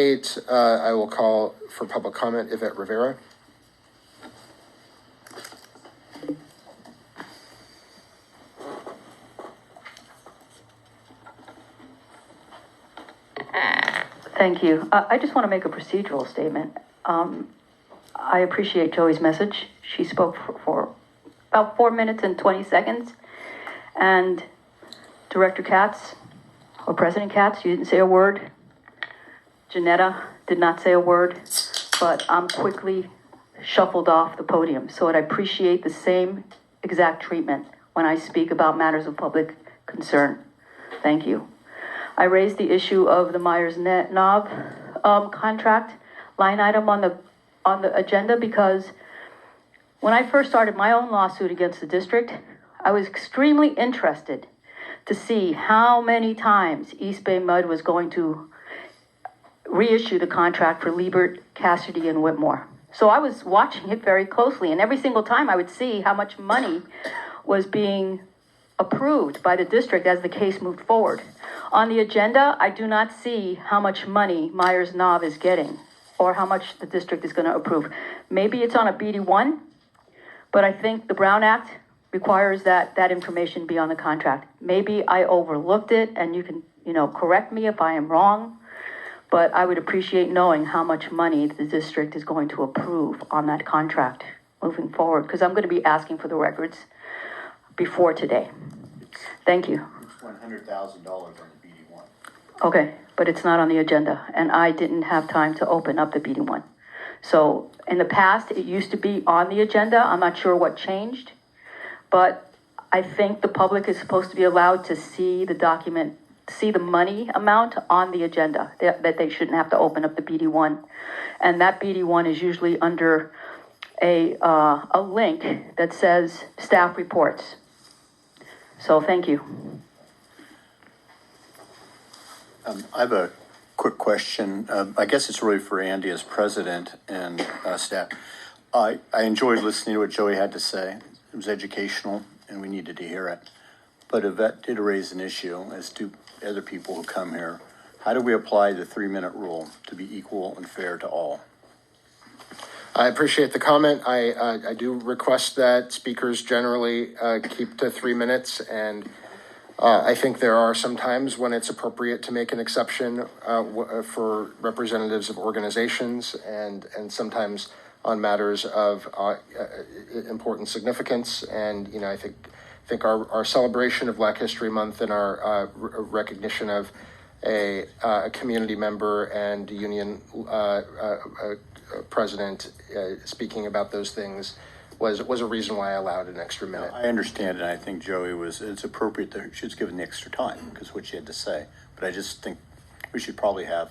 8, I will call for public comment Ivette Rivera. Thank you. I just want to make a procedural statement. I appreciate Joey's message. She spoke for about 4 minutes and 20 seconds. And Director Katz, or President Katz, you didn't say a word. Janetta did not say a word, but I'm quickly shuffled off the podium. So I'd appreciate the same exact treatment when I speak about matters of public concern. Thank you. I raised the issue of the Myers-Knob contract line item on the agenda because when I first started my own lawsuit against the district, I was extremely interested to see how many times East Bay MUD was going to reissue the contract for Liebert, Cassidy, and Whitmore. So I was watching it very closely, and every single time I would see how much money was being approved by the district as the case moved forward. On the agenda, I do not see how much money Myers-Knob is getting or how much the district is going to approve. Maybe it's on a BD1, but I think the Brown Act requires that that information be on the contract. Maybe I overlooked it, and you can, correct me if I am wrong, but I would appreciate knowing how much money the district is going to approve on that contract moving forward, because I'm going to be asking for the records before today. Thank you. It's $100,000 on the BD1. Okay, but it's not on the agenda, and I didn't have time to open up the BD1. So in the past, it used to be on the agenda. I'm not sure what changed, but I think the public is supposed to be allowed to see the document, see the money amount on the agenda, that they shouldn't have to open up the BD1. And that BD1 is usually under a link that says staff reports. So thank you. I have a quick question. I guess it's really for Andy as president and staff. I enjoyed listening to what Joey had to say. It was educational, and we needed to hear it. But Ivette did raise an issue, as do other people who come here. How do we apply the 3-minute rule to be equal and fair to all? I appreciate the comment. I do request that speakers generally keep to 3 minutes, and I think there are some times when it's appropriate to make an exception for representatives of organizations, and sometimes on matters of important significance. And I think our celebration of Black History Month and our recognition of a community member and union president speaking about those things was a reason why I allowed an extra minute. I understand, and I think Joey it's appropriate that she was given the extra time because what she had to say. But I just think we should probably have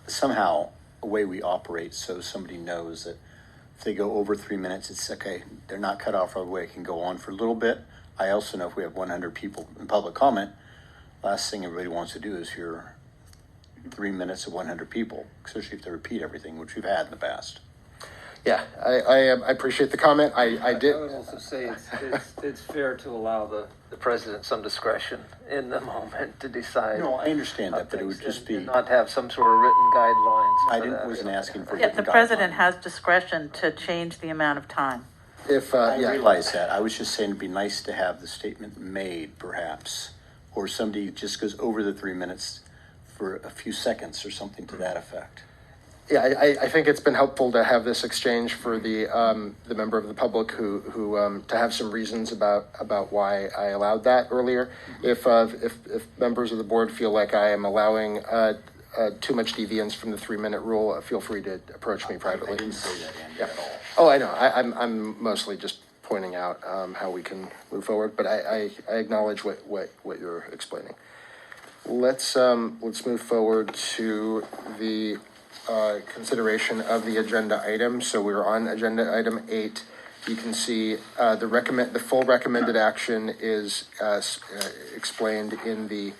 somehow a way we operate so somebody knows that if they go over 3 minutes, it's okay. They're not cut off right away. It can go on for a little bit. I also know if we have 100 people in public comment, last thing everybody wants to do is hear 3 minutes of 100 people, especially if they repeat everything, which we've had in the past. Yeah, I appreciate the comment. I did. I would also say it's fair to allow the president some discretion in the moment to decide. No, I understand that, but it would just be and not have some sort of written guidelines. Wasn't asking for. Yeah, the president has discretion to change the amount of time. I realize that. I was just saying it'd be nice to have the statement made, perhaps, or somebody just goes over the 3 minutes for a few seconds or something to that effect. Yeah, I think it's been helpful to have this exchange for the member of the public who to have some reasons about why I allowed that earlier. If members of the board feel like I am allowing too much deviance from the 3-minute rule, feel free to approach me privately. I didn't say that, Andy, at all. Oh, I know. I'm mostly just pointing out how we can move forward, but I acknowledge what you're explaining. Let's move forward to the consideration of the agenda item. So we're on agenda item 8. You can see the full recommended action is explained in the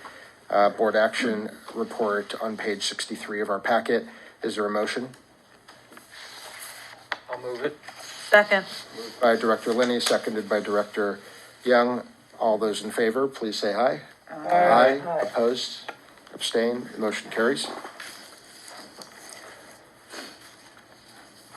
board action report on page 63 of our packet. Is there a motion? I'll move it. Second. Moved by Director Linney, seconded by Director Young. All those in favor, please say aye. Aye. Opposed? Abstain? The motion carries.